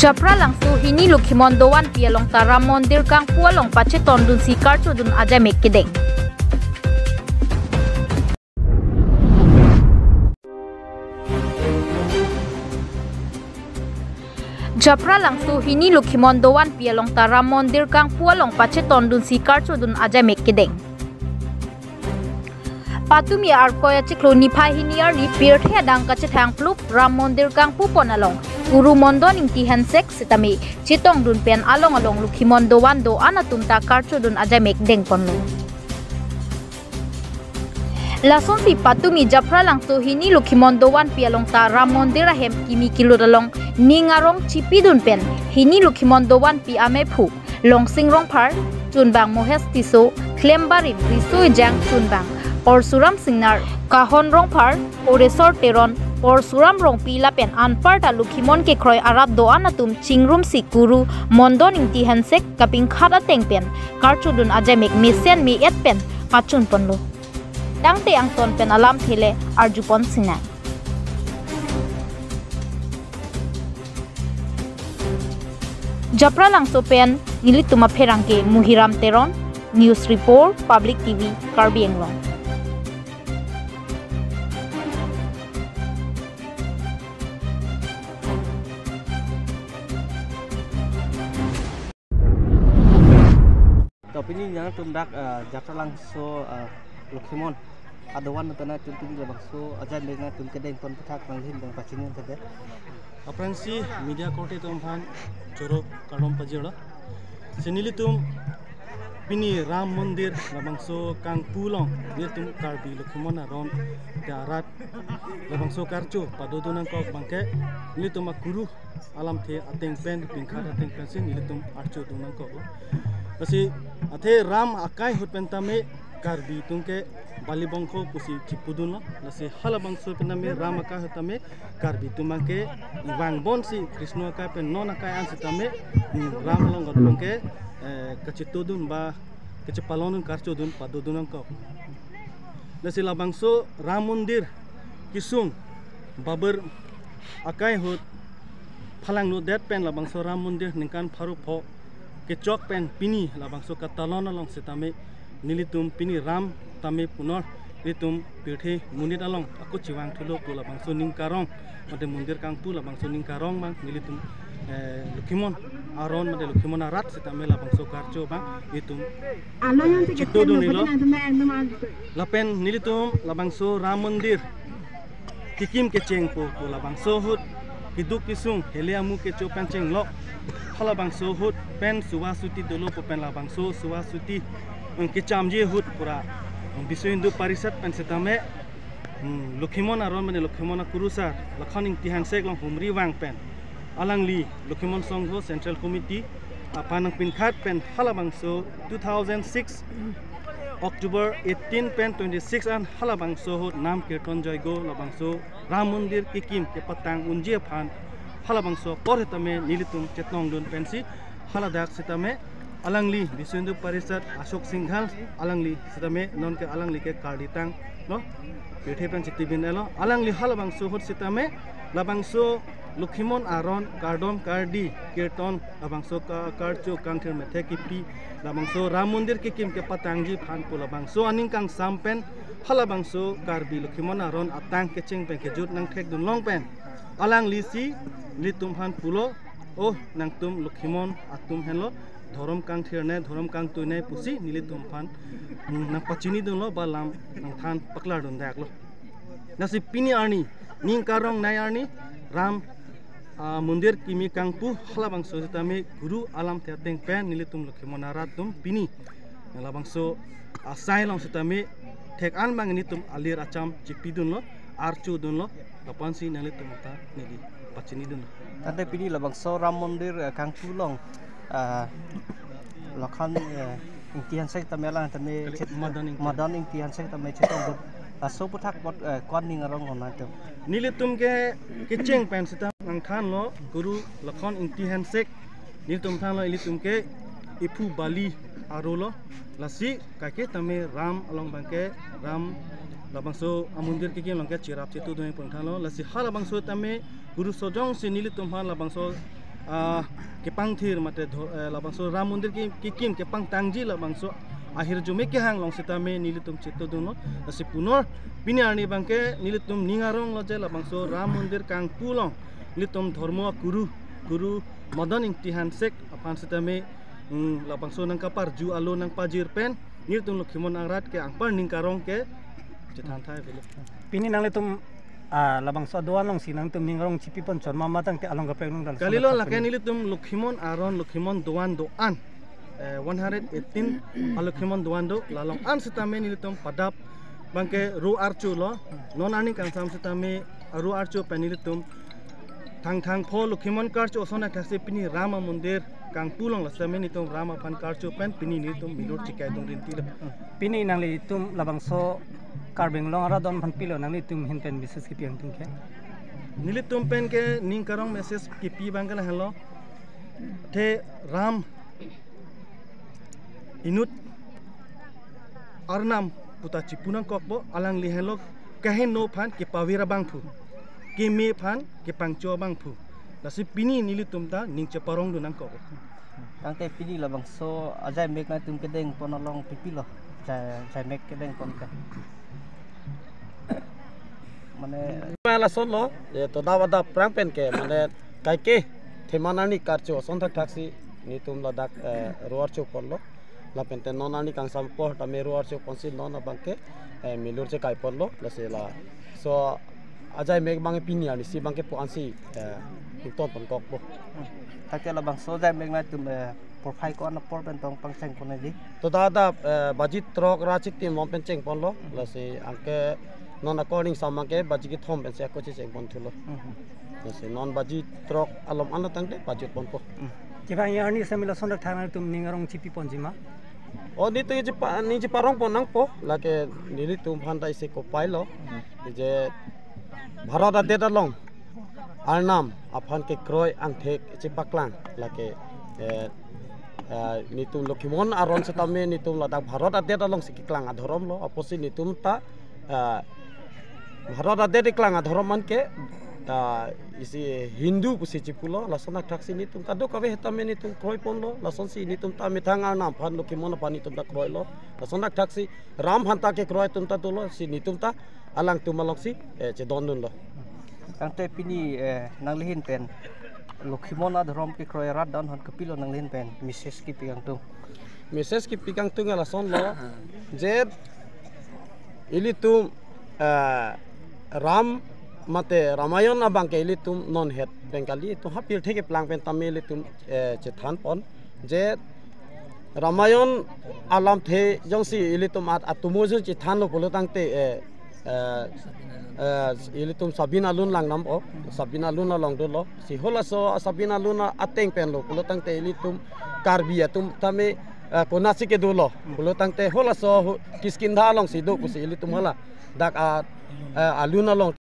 Japra langsu hini Lukhimon doan pialong taram mondir kang pualong pacheton dun si kartu dun aja mekideng. Japra langsu hini Lukhimon doan pialong taram mondir kang pualong pacheton dun si kartu dun aja mekideng. Patumi arkoya ciklo nipai hiniar ni pirthe dang kacethang plup ram mondir kang pupon along guru mondon ingti hansek sitami chitong dun pen along Lukhimon doan do anatumta karchu dun aja mek deng ponlo lason si patumi Japra langso hini Lukhimon doan pialong ta ram mondir ahem kimi kilo dalong ningarong chipi dun pen hini Lukhimon doan pi ame phu longsing rong phar chunbang mohes tiso klembarim risoi jang chunbang Porsuram Singnar kahon rong phar oresor teron Porsuram rong pila pen anparta Lukhimon ke kroy arab do anatum chingrum si guru mondon ingti hansek kaping khada tengpen karchudun ajamek misen mi et pen pachun ponlo dangte angton pen alam thele arjupon sinai Japra langso pen nilituma pherangke Muhiram Teron News Report Public TV Karbi Anglong Ini yang tundak Japra langso Lukhimon adawan natana tuntung labangso ajan dengan tun kedeng pon petak panglin dan pacinin tade aprensi media kote tumpan choro kalom pajira senilitum pini ram mandir labangso kang pulong dia tum karbi Lukhimon aron darat labangso karcho padodonan kok bangke nilitum guru alam the ateng pen pingkha ateng pen sin nilitum archo donan kok kasi ate ram akai hut pentame karbi tungke bali bangko kusi cipudun nasi hala bangso pename ram akai hutame karbi tumangke wang bonsi Krishna akai pen non akai ansitame ram long gadungke kacitudun ba kecepalonun karchodun padodunang ko nasi labangso ram mandir kisung babar akai hut phalang no det pen labangso ram mandir ningkan pharu pho kecok pen pini labangso katalon along setame nilitum pini ram tame punor nilitum pirthe munit along aku ciwang thulo pu labangso ningkarong mate mundir kang pu labangso ningkarong mang nilitum Lukhimon aron mate Lukhimon arat setame labangso karcho bang nilitum chitodun nilo lapen nilitum labangso ram mandir kikim kecheng pu labangso hut kiduk kisung heliamu kecho panceng lok hala bangso hut pen suwasuti dolo pen labangso suwasuti kecamje hut pura bisu hindu parisat pen setame Lukhimon aron mane Lukhimon kurusar lakhaning tihan sek long humri wang pen alangli Lukhimon songho central committee apanang pinkhat pen hala bangso 2006 October 18 pen 26 an hala bangso hut nam kirton joygo labangso ram mandir kikim ke patang unje phan hala bangso korhetame nilitum chetnong dun pensi hala dak sitame alangli bisundu parisat Ashok Singhal alangli sitame non ke alangli ke karditang no pithe pen chitibin elo alangli hala bangso hut sitame labangso Lukhimon aron kardom kardi kirton labangso karcho kangthir methe kipi labangso ram mandir kikim ke patangji phan pula bangso aning kang sampen hala bangso karbi Lukhimon aron atang kecheng pen kejut nang thek dun long pen alang lisi litum han pulo oh nang tum Lukhimon atum henlo dhorom kang thirne dhorom kang tuine pusi nilitum phan nang pachini dun lo balam nang than paklar dun dak lo nasi pini arni ning karong nai arni ram mundir kimi kang pu hala bangso tame guru alam teng pen nilitum Lukhimon aratum pini nala bangso asai long setame thek an bang nitum alir acham chipidun lo archu dun lo kapansi nalitum ta nili pachini dun tade pini labangso ram mandir kang pulong lakhan ingtihan sek tamela tame madan ingtihan sek tame chetong so puthak bot kwaning arong hona te nilitum ke kicheng pen sita nang than lo guru lakhon ingtihan sek nilitum than lo ilitum ke ipu bali arolo lasi kake tame ram along bangke ram labangso amundir ke longke chirap chitu doi pangthalo lasi hala bangso tame guru sojong se nilitum han labangso kepang thir mate labang so ram mandir ki kim kepang tangji labang so akhir jume ke hang long sitame nilitum chitto duno si punor piniarni bangke nilitum ningarong loje labang so ram mandir kang pulong nilitum dharma guru madan imtihan sek apan sitame labang so nang kapar ju alo nang pajir pen nilitum Lukhimon angrat ke angpar ningkarong ke chetan thai vele pini nang litum labang so doan long sinang tum ningarong chipi pon chon mama tang te along ka penung dal kalilo lakai nilitum Lukhimon aron Lukhimon doan doan 118 Lukhimon doando lalong an sitame nilitum padap bangke ru archu lo non ani kang sam sitame ru archu penilitum thang pho Lukhimon karchu osona thase pini rama mandir kang pulong lasame nitum rama phan karchu pen pini nilitum minor chikai dong rinti pini nang litum labang so karbeng long ara don phan pilo nang litum hin pen bises ki piang tung ke nilitum pen ke ningkarong message ki pi bangala hello the ram inut arnam puta chipunang kokbo alang lihelok kahen no phan ke pawira bangphu ke me phan ke pangcho bangphu nasi pini nilitum ta ningche parong dunang kokbo tangte pini labang so ajai mek na tum kedeng ponolong pipilo jai mek kedeng pon ka mane mala solo to dawada prang pen ke mane kai ke themanani karcho sonthak thaksi nitum ladak roar chok pollo la pente nonani kang sampo ta meru archo konsi nona bangke milur che kai pollo la se la so ajai meg bange pini ani si bangke po ansi ton pon kok bo takte labang so jai mek na tum profile ko na por pen tong pangcheng ko na di to dada bajit trok rachik tim mom pen cheng pollo la se angke non according samangke baji ki thom pen se ko che cheng pon thulo la se non baji trok alom an tangte bajit pon po kiba yani samila sondak thang tum ningarong chipi pon jima oh ni je parong ponang po lake nili tum phantai se ko pailo je bharat ade dalong arnam aphan ke kroi ang thek che paklang lake ni tum Lukhimon aron setame ni tum ladak bharat ade dalong sikiklang adhorom lo oposi ni tum ta bharat ade diklang adhorom man ke ta isi Hindu pusi cipulo lasonak taksi ni tum kado kawe hetame ni tum kroi ponlo lason si ni tum ta mithanga nam phan Lukhimon pani tum ta kroi lo lasonak taksi ram hanta ke kroi tum ta tulo si ni tum ta alang tum along si che dondun lo tangte pini nang lihin pen Lukhimon adrom ke kroi rat don hon kapilo nang lihin pen mrs ki piang tum mrs ki pikang tung lason lo je ili tum ram mate Ramayon abang ke ili tum non het bengkali tu hapil theke plang pen tamil tum che than pon je Ramayon alam the jongsi ili tum atumoju che than lo polo tangte ili tum Sabina lun lang nam o Sabina lun long do lo si hola so Sabina lun ateng pen lo polo tangte ili tum karbia tum tame konasi ke do lo polo tangte hola so kiskinda long si do ku si ili tum hola dak aluna long